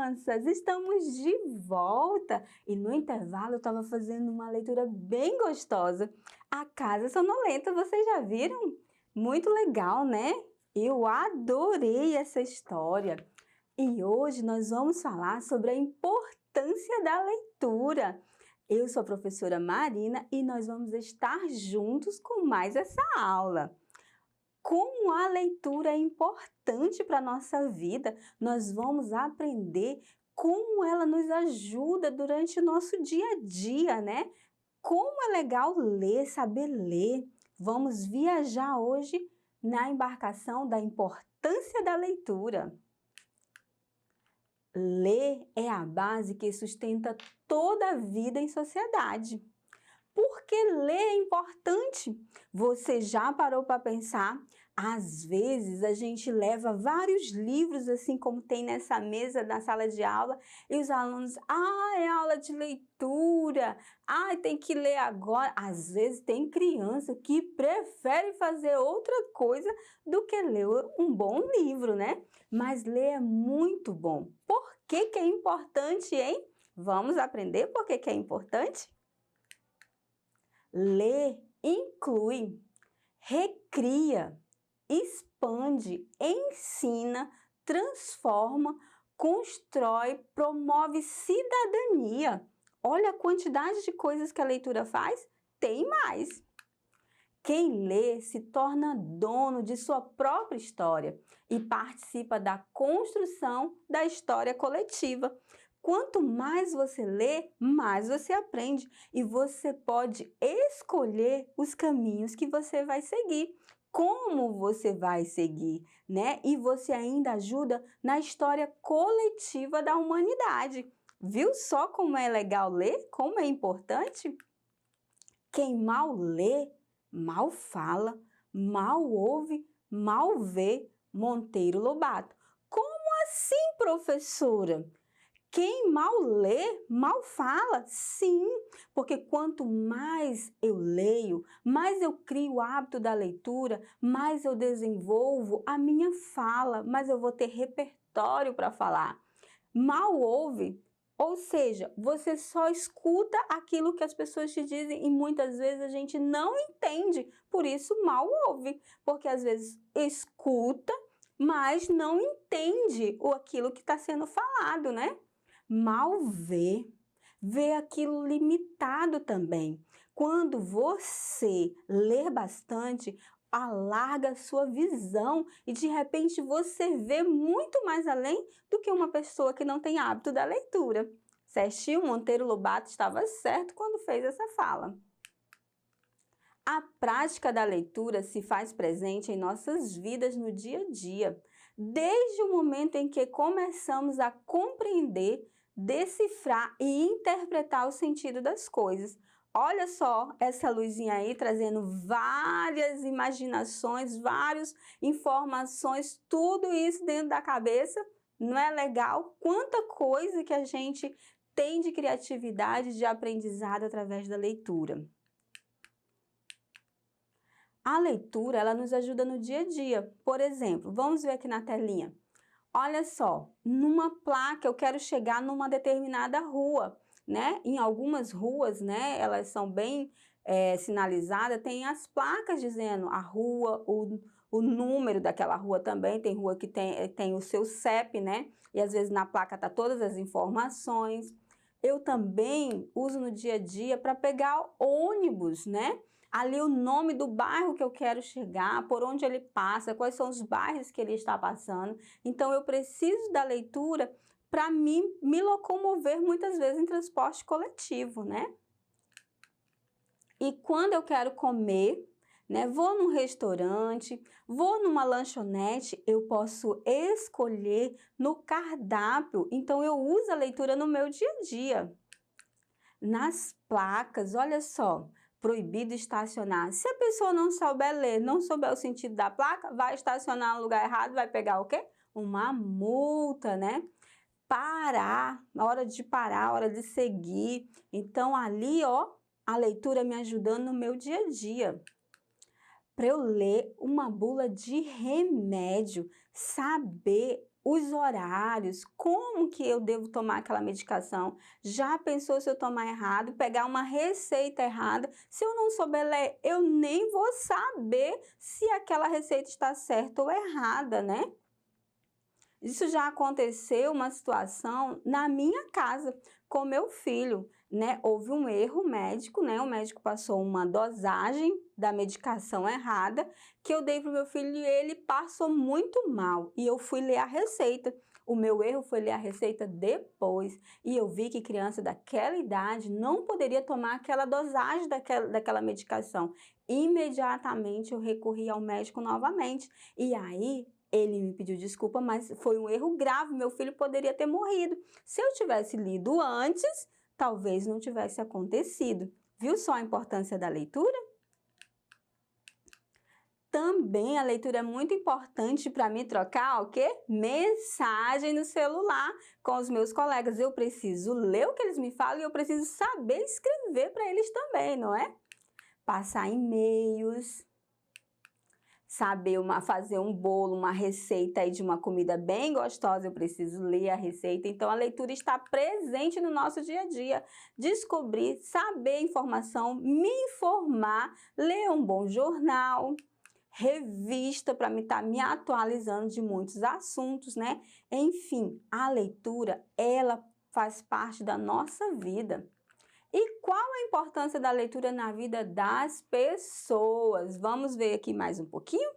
crianças! Estamos de volta! E no intervalo eu estava fazendo uma leitura bem gostosa. A Casa Sonolenta, vocês já viram? Muito legal, né? Eu adorei essa história. E hoje nós vamos falar sobre a importância da leitura. Eu sou a professora Marina e nós vamos estar juntos com mais essa aula. Como a leitura é importante para a nossa vida, nós vamos aprender como ela nos ajuda durante o nosso dia a dia, né? Como é legal ler, saber ler. Vamos viajar hoje na embarcação da importância da leitura. Ler é a base que sustenta toda a vida em sociedade. Por que ler é importante? Você já parou para pensar? Às vezes a gente leva vários livros, assim como tem nessa mesa na sala de aula, e os alunos, é aula de leitura, tem que ler agora. Às vezes tem criança que prefere fazer outra coisa do que ler um bom livro, né? Mas ler é muito bom. Por que que é importante, hein? Vamos aprender por que que é importante? Ler inclui, recria, expande, ensina, transforma, constrói, promove cidadania. Olha a quantidade de coisas que a leitura faz, tem mais. Quem lê se torna dono de sua própria história e participa da construção da história coletiva. Quanto mais você lê, mais você aprende e você pode escolher os caminhos que você vai seguir, como você vai seguir, né? E você ainda ajuda na história coletiva da humanidade. Viu só como é legal ler? Como é importante? Quem mal lê, mal fala, mal ouve, mal vê. Monteiro Lobato. Como assim, professora? Quem mal lê, mal fala? Sim, porque quanto mais eu leio, mais eu crio o hábito da leitura, mais eu desenvolvo a minha fala, mais eu vou ter repertório para falar. Mal ouve, ou seja, você só escuta aquilo que as pessoas te dizem e muitas vezes a gente não entende, por isso mal ouve, porque às vezes escuta, mas não entende aquilo que está sendo falado, né? Mal vê, vê aquilo limitado também. Quando você lê bastante, alarga a sua visão e de repente você vê muito mais além do que uma pessoa que não tem hábito da leitura. Certinho, Monteiro Lobato estava certo quando fez essa fala. A prática da leitura se faz presente em nossas vidas no dia a dia, desde o momento em que começamos a compreender, decifrar e interpretar o sentido das coisas. Olha só essa luzinha aí trazendo várias imaginações, várias informações, tudo isso dentro da cabeça. Não é legal? Quanta coisa que a gente tem de criatividade, de aprendizado através da leitura. A leitura, ela nos ajuda no dia a dia. Por exemplo, vamos ver aqui na telinha. Olha só, numa placa eu quero chegar numa determinada rua, né? Em algumas ruas, né, elas são bem sinalizadas, tem as placas dizendo a rua, o número daquela rua também, tem rua que tem o seu CEP, né? E às vezes na placa tá todas as informações. Eu também uso no dia a dia para pegar ônibus, né? Ali o nome do bairro que eu quero chegar, por onde ele passa, quais são os bairros que ele está passando. Então eu preciso da leitura para me locomover muitas vezes em transporte coletivo, né? E quando eu quero comer, né, vou num restaurante, vou numa lanchonete, eu posso escolher no cardápio. Então eu uso a leitura no meu dia a dia. Nas placas, olha só, proibido estacionar. Se a pessoa não souber ler, não souber o sentido da placa, vai estacionar no lugar errado, vai pegar o quê? Uma multa, né? Parar, na hora de parar, hora de seguir. Então ali, ó, a leitura me ajudando no meu dia a dia. Para eu ler uma bula de remédio, saber os horários, como que eu devo tomar aquela medicação. Já pensou se eu tomar errado, pegar uma receita errada? Se eu não souber ler, eu nem vou saber se aquela receita está certa ou errada, né? Isso já aconteceu uma situação na minha casa com meu filho, né? Houve um erro médico, né? O médico passou uma dosagem da medicação errada que eu dei para o meu filho e ele passou muito mal. E eu fui ler a receita. O meu erro foi ler a receita depois e eu vi que criança daquela idade não poderia tomar aquela dosagem daquela medicação. Imediatamente eu recorri ao médico novamente e aí ele me pediu desculpa, mas foi um erro grave, meu filho poderia ter morrido. Se eu tivesse lido antes, talvez não tivesse acontecido. Viu só a importância da leitura? Também a leitura é muito importante para mim trocar o quê? Mensagem no celular com os meus colegas. Eu preciso ler o que eles me falam e eu preciso saber escrever para eles também, não é? Passar e-mails, saber fazer um bolo, uma receita aí de uma comida bem gostosa, eu preciso ler a receita. Então, a leitura está presente no nosso dia a dia. Descobrir, saber informação, me informar, ler um bom jornal, revista para me estar me atualizando de muitos assuntos, né? Enfim, a leitura, ela faz parte da nossa vida. E qual a importância da leitura na vida das pessoas? Vamos ver aqui mais um pouquinho?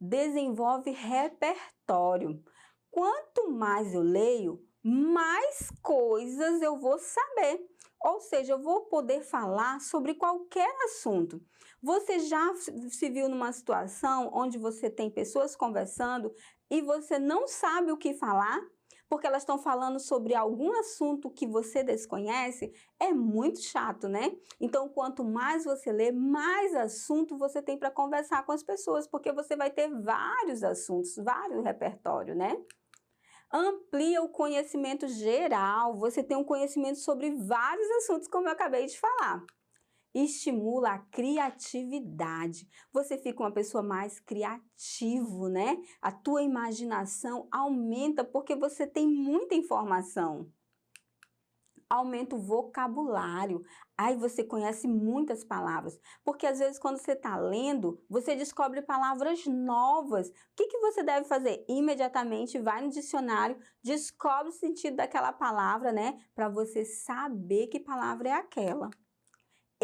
Desenvolve repertório. Quanto mais eu leio, mais coisas eu vou saber. Ou seja, eu vou poder falar sobre qualquer assunto. Você já se viu numa situação onde você tem pessoas conversando e você não sabe o que falar? Porque elas estão falando sobre algum assunto que você desconhece, é muito chato, né? Então, quanto mais você lê, mais assunto você tem para conversar com as pessoas, porque você vai ter vários assuntos, vários repertórios, né? Amplia o conhecimento geral, você tem um conhecimento sobre vários assuntos, como eu acabei de falar. Estimula a criatividade. Você fica uma pessoa mais criativa, né? A tua imaginação aumenta porque você tem muita informação. Aumenta o vocabulário. Aí você conhece muitas palavras. Porque às vezes quando você está lendo, você descobre palavras novas. O que você deve fazer? Imediatamente vai no dicionário, descobre o sentido daquela palavra, né? Para você saber que palavra é aquela.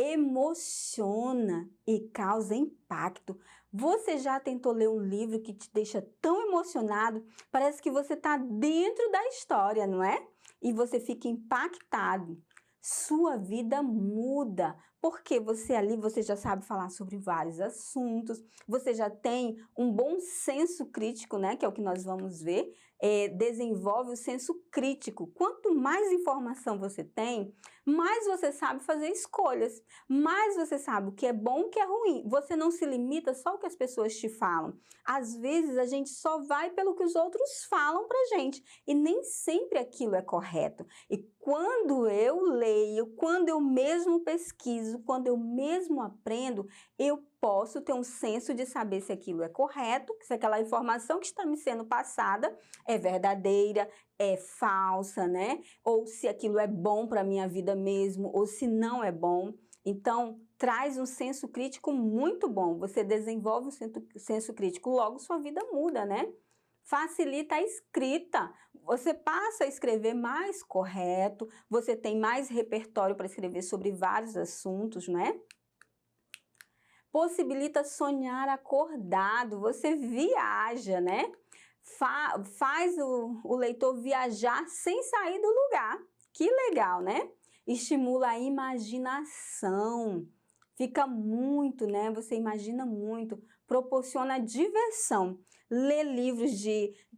Emociona e causa impacto. Você já tentou ler um livro que te deixa tão emocionado? Parece que você está dentro da história, não é? E você fica impactado. Sua vida muda, porque você já sabe falar sobre vários assuntos, você já tem um bom senso crítico, né? Que é o que nós vamos ver. Desenvolve o senso crítico. Quanto mais informação você tem, mais você sabe fazer escolhas, mais você sabe o que é bom e o que é ruim. Você não se limita só ao que as pessoas te falam. Às vezes a gente só vai pelo que os outros falam pra gente e nem sempre aquilo é correto. E quando eu leio, quando eu mesmo pesquiso, quando eu mesmo aprendo, eu posso ter um senso de saber se aquilo é correto, se aquela informação que está me sendo passada é verdadeira, é falsa, né? Ou se aquilo é bom para a minha vida mesmo, ou se não é bom. Então, traz um senso crítico muito bom. Você desenvolve um senso crítico, logo sua vida muda, né? Facilita a escrita. Você passa a escrever mais correto, você tem mais repertório para escrever sobre vários assuntos, né? Possibilita sonhar acordado, você viaja, né? Faz o leitor viajar sem sair do lugar. Que legal, né? Estimula a imaginação. Fica muito, né? Você imagina muito. Proporciona diversão. Lê livros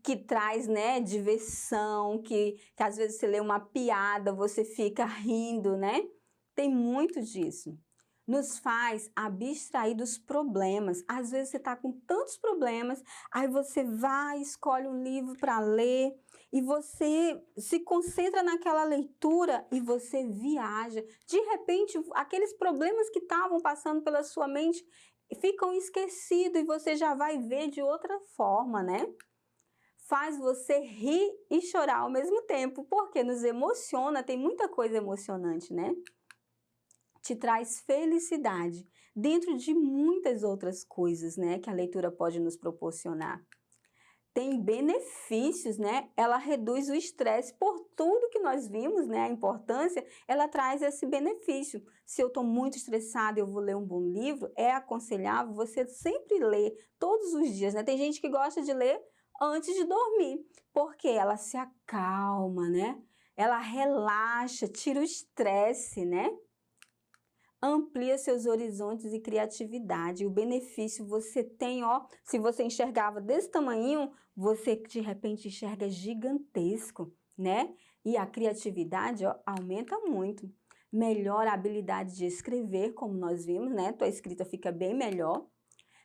que traz, né, diversão, que às vezes você lê uma piada, você fica rindo, né? Tem muito disso. Nos faz abstrair dos problemas. Às vezes você está com tantos problemas, aí você vai, escolhe um livro para ler e você se concentra naquela leitura e você viaja. De repente, aqueles problemas que estavam passando pela sua mente ficam esquecidos e você já vai ver de outra forma, né? faz você rir e chorar ao mesmo tempo, porque nos emociona, tem muita coisa emocionante, né? Te traz felicidade, dentro de muitas outras coisas, né, que a leitura pode nos proporcionar. Tem benefícios, né? Ela reduz o estresse, por tudo que nós vimos, né? A importância, ela traz esse benefício. Se eu estou muito estressada e eu vou ler um bom livro, é aconselhável você sempre ler todos os dias, né? Tem gente que gosta de ler antes de dormir, porque ela se acalma, né? Ela relaxa, tira o estresse, né? Amplia seus horizontes e criatividade. O benefício você tem, ó, se você enxergava desse tamanho, você de repente enxerga gigantesco, né? E a criatividade, ó, aumenta muito. Melhora a habilidade de escrever, como nós vimos, né? Tua escrita fica bem melhor.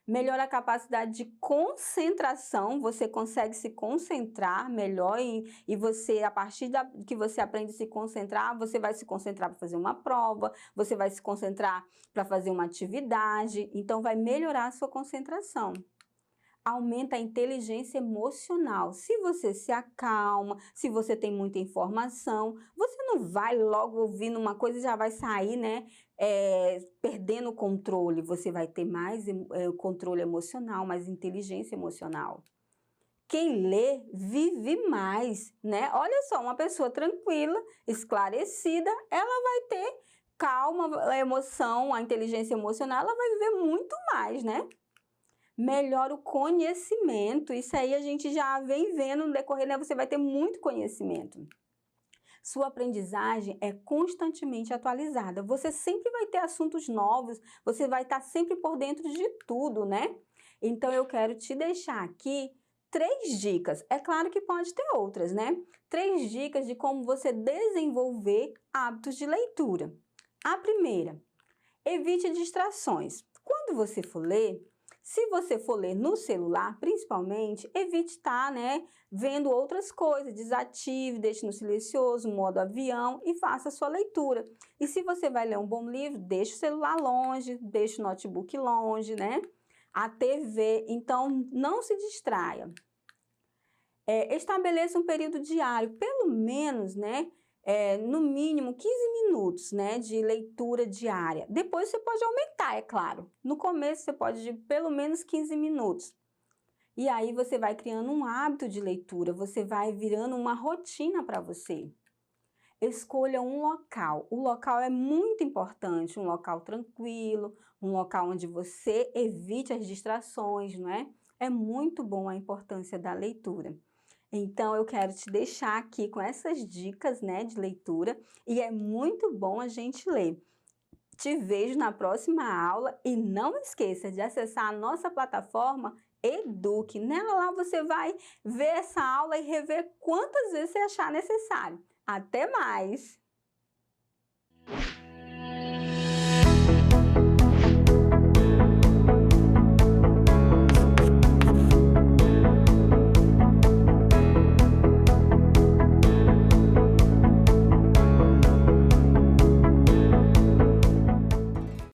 Melhora a capacidade de concentração, você consegue se concentrar melhor e você, a partir que você aprende a se concentrar, você vai se concentrar para fazer uma prova, você vai se concentrar para fazer uma atividade, então vai melhorar a sua concentração. Aumenta a inteligência emocional. Se você se acalma, se você tem muita informação, você não vai logo ouvindo uma coisa e já vai sair, né, perdendo o controle. Você vai ter mais controle emocional, mais inteligência emocional. Quem lê vive mais, né? Olha só, uma pessoa tranquila, esclarecida, ela vai ter calma, a emoção, a inteligência emocional, ela vai viver muito mais, né? Melhora o conhecimento, isso aí a gente já vem vendo no decorrer, né? Você vai ter muito conhecimento. Sua aprendizagem é constantemente atualizada, você sempre vai ter assuntos novos, você vai estar sempre por dentro de tudo, né? Então eu quero te deixar aqui 3 dicas, é claro que pode ter outras, né? 3 dicas de como você desenvolver hábitos de leitura. A primeira, evite distrações. Quando você for ler, se você for ler no celular, principalmente, evite estar, né, vendo outras coisas, desative, deixe no silencioso, modo avião e faça a sua leitura. E se você vai ler um bom livro, deixe o celular longe, deixe o notebook longe, né? A TV, então não se distraia. Estabeleça um período diário, pelo menos, né? No mínimo 15 minutos, né, de leitura diária. Depois você pode aumentar, é claro. No começo você pode de pelo menos 15 minutos. E aí você vai criando um hábito de leitura, você vai virando uma rotina para você. Escolha um local. O local é muito importante, um local tranquilo, um local onde você evite as distrações, não é? É muito bom a importância da leitura. Então, eu quero te deixar aqui com essas dicas, né, de leitura, e é muito bom a gente ler. Te vejo na próxima aula e não esqueça de acessar a nossa plataforma Eduque. Nela lá você vai ver essa aula e rever quantas vezes você achar necessário. Até mais!